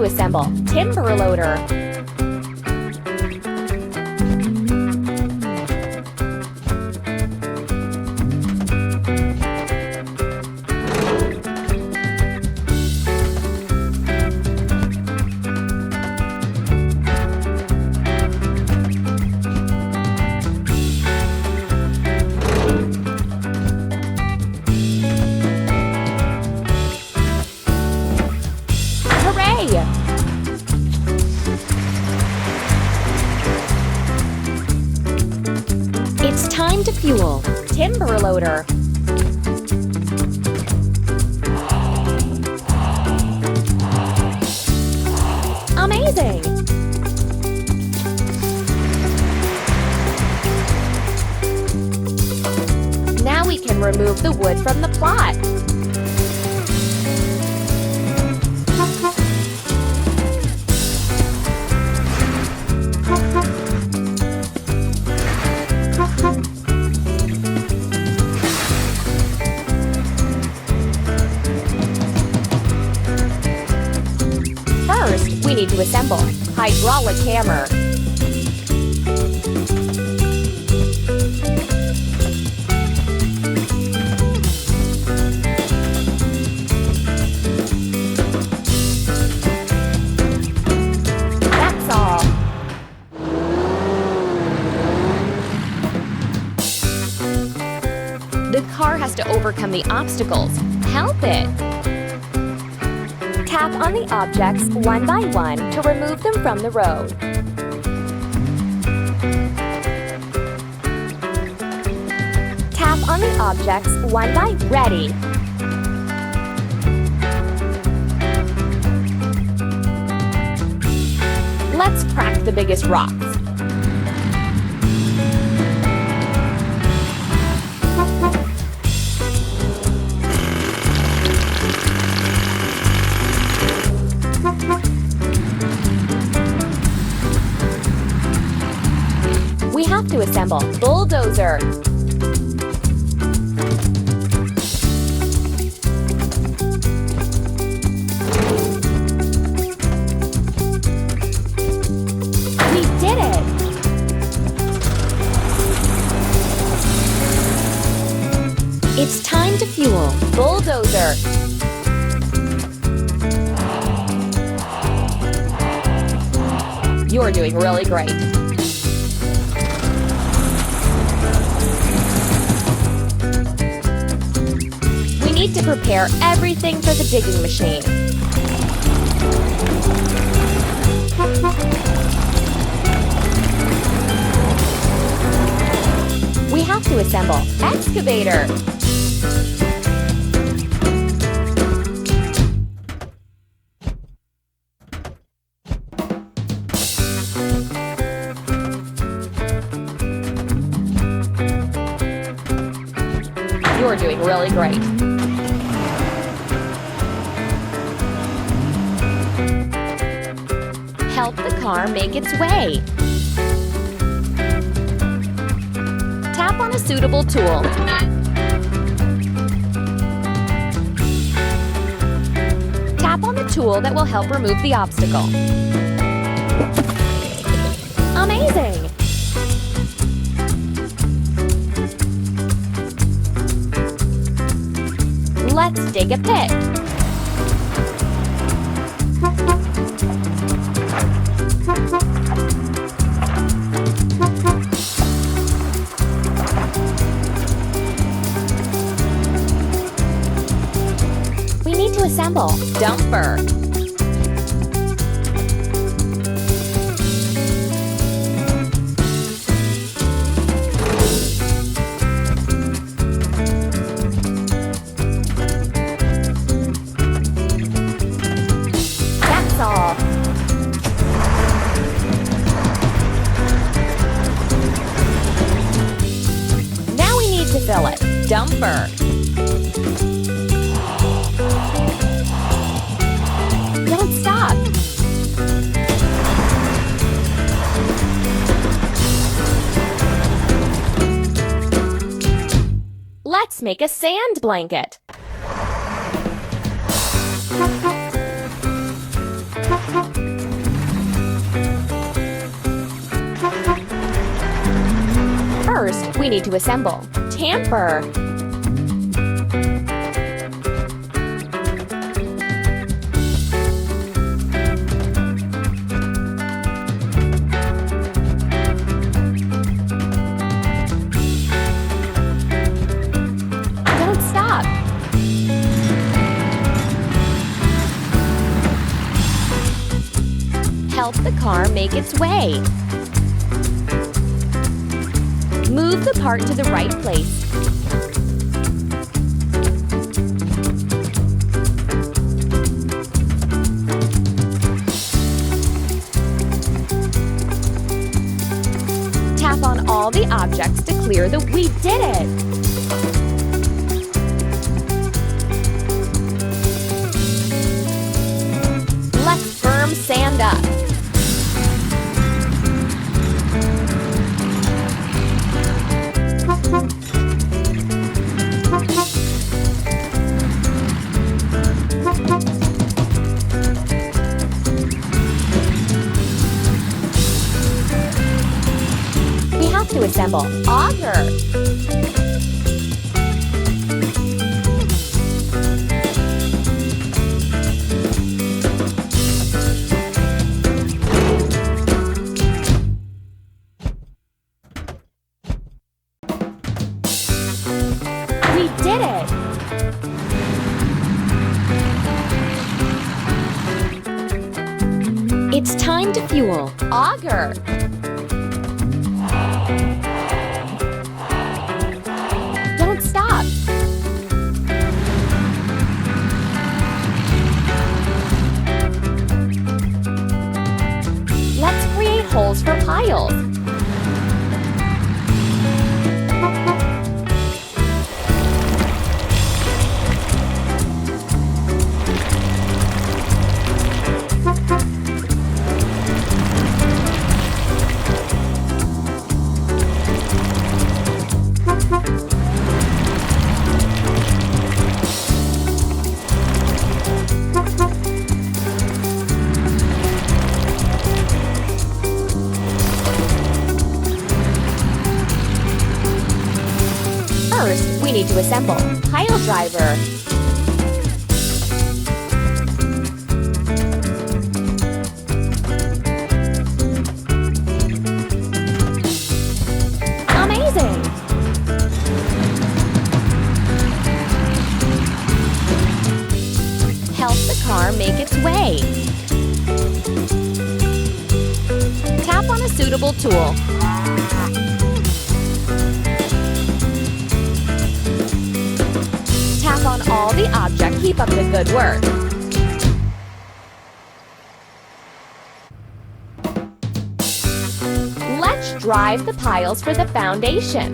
to assemble timber loader. It's time to fuel timber loader. Amazing! Now we can remove the wood from the plot. First, we need to assemble hydraulic hammer. That's all. The car has to overcome the obstacles. Help it! Tap on the objects one by one to remove them from the road. Tap on the objects one by ready. Let's crack the biggest rocks. We have to assemble bulldozer. We did it! It's time to fuel bulldozer. You're doing really great. We need to prepare everything for the digging machine. We have to assemble excavator. You're doing really great. Help the car make its way. Tap on a suitable tool. Tap on the tool that will help remove the obstacle. Amazing! Let's dig a pit. We need to assemble dumper. That's all. Now we need to fill it. Dumper. Don't stop. Let's make a sand blanket. First, we need to assemble. Tamper. Don't stop. Help the car make its way. Move the part to the right place. Tap on all the objects to clear the... We did it! Let's firm sand up. To assemble. Auger. We did it! It's time to fuel. Auger. Don't stop. Let's create holes for piles. First, we need to assemble. Pile driver. Amazing! Help the car make its way. Tap on a suitable tool. Tap on all the objects. Keep up the good work. Let's drive the piles for the foundation.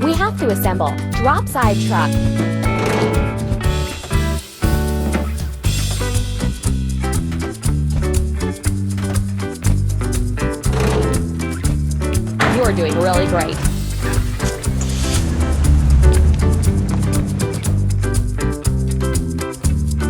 We have to assemble drop side truck. You're doing really great.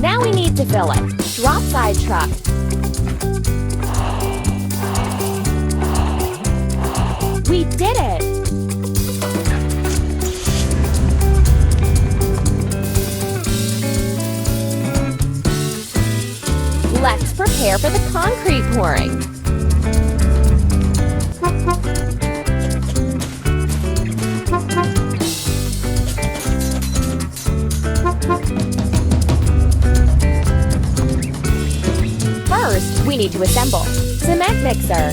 Now we need to fill it. Drop side truck. We did it! Let's prepare for the concrete pouring. First, we need to assemble. Cement mixer.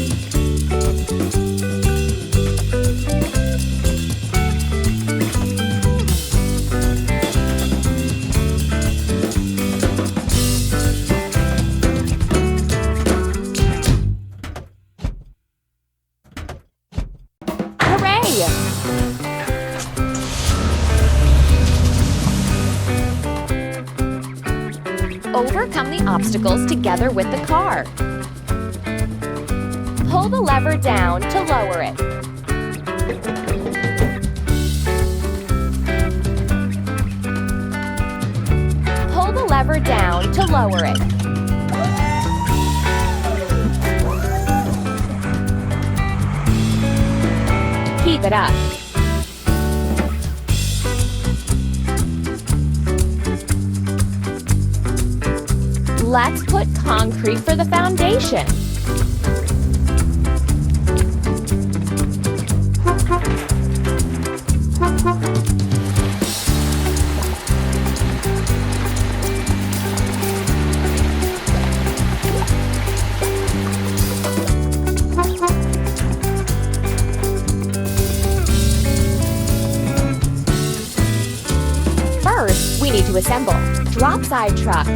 Overcome the obstacles together with the car. Pull the lever down to lower it. Pull the lever down to lower it. Keep it up. Let's put concrete for the foundation. First, we need to assemble. Drop side truck.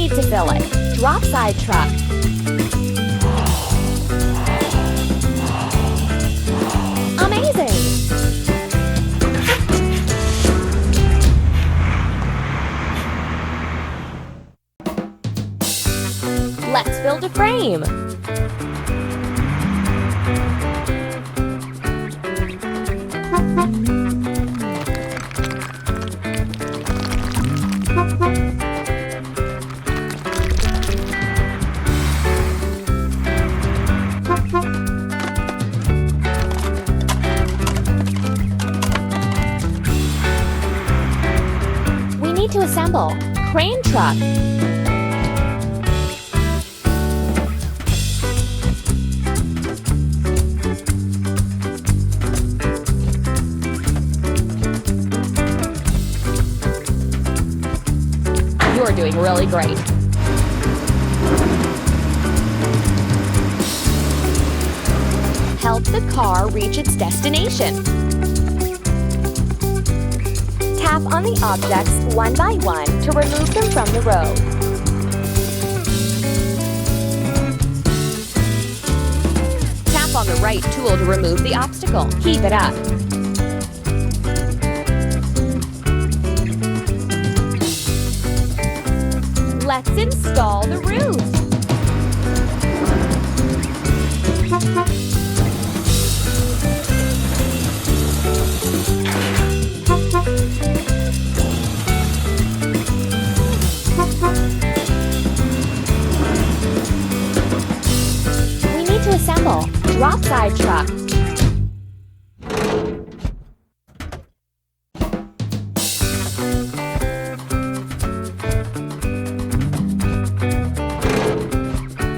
To fill it. Drop side truck. Amazing! Let's build a frame. To assemble. Crane truck. You're doing really great. Help the car reach its destination. Tap on the objects one by one to remove them from the road. Tap on the right tool to remove the obstacle. Keep it up. Let's install the roof. To assemble. Drop side truck.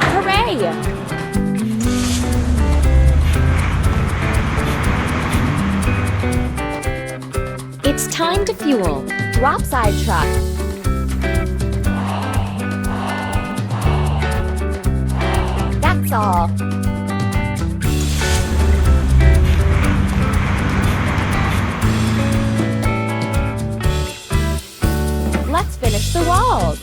Hooray! It's time to fuel. Drop side truck. That's all. Let's finish the walls.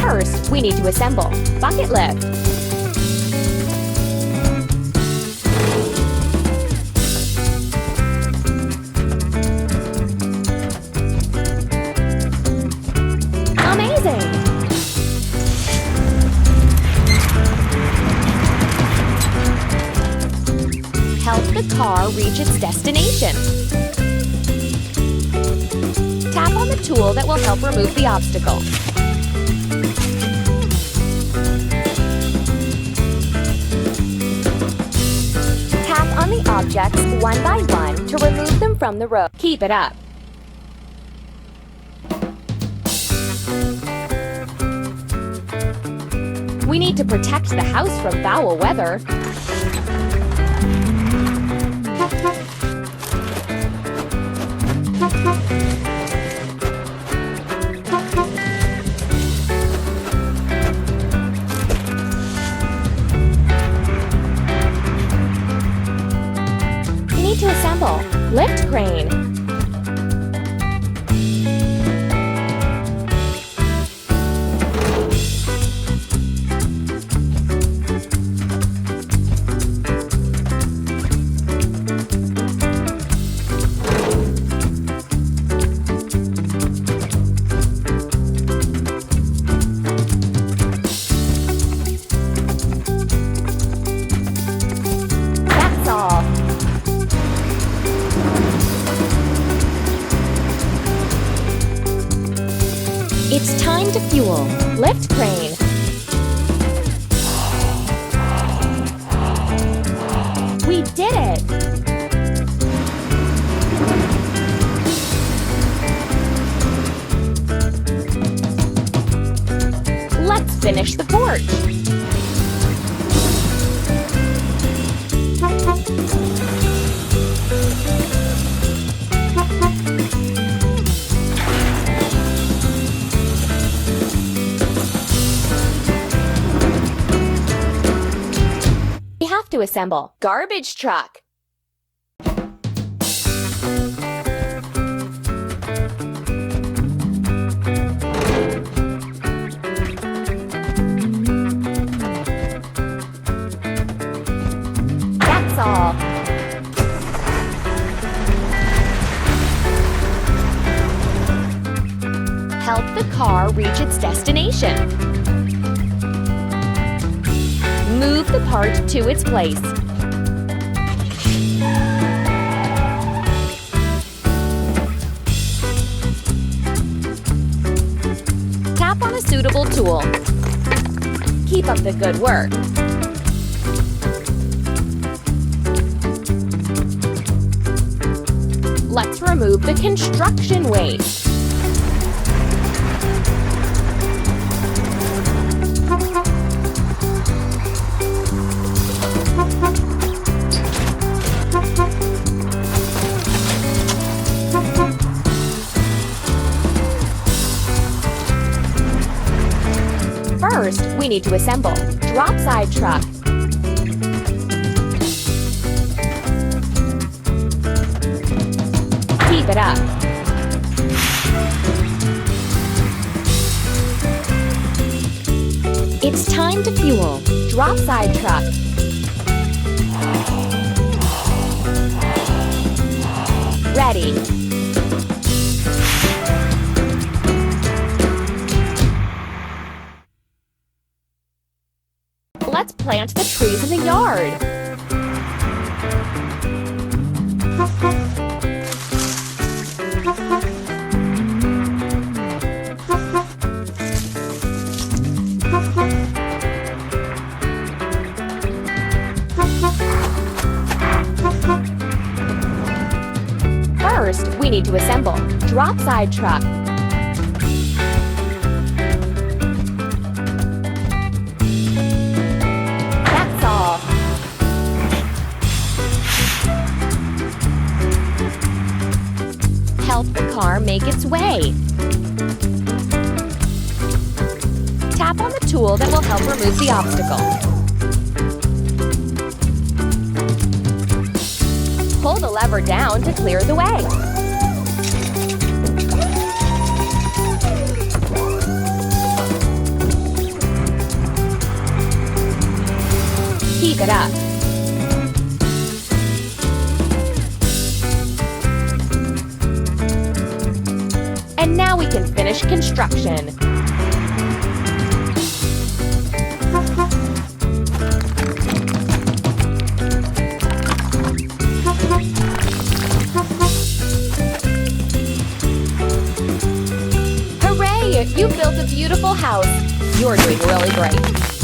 First, we need to assemble. Bucket lift. Amazing! Help the car reach its destination. Tap on the tool that will help remove the obstacle. Tap on the objects one by one to remove them from the road. Keep it up. We need to protect the house from foul weather. It's time to fuel. Lift crane. We did it! Let's finish the porch. We have to assemble garbage truck. That's all. Help the car reach its destination. Move the part to its place. Tap on a suitable tool. Keep up the good work. Let's remove the construction waste. First, we need to assemble drop side truck. Keep it up. It's time to fuel. Drop side truck. Ready. Let's plant the trees in the yard. First, we need to assemble drop side truck. That's all. Help the car make its way. Tap on the tool that will help remove the obstacle. Pull the lever down to clear the way. Keep it up. And now we can finish construction. Hooray! You built a beautiful house. You're doing really great.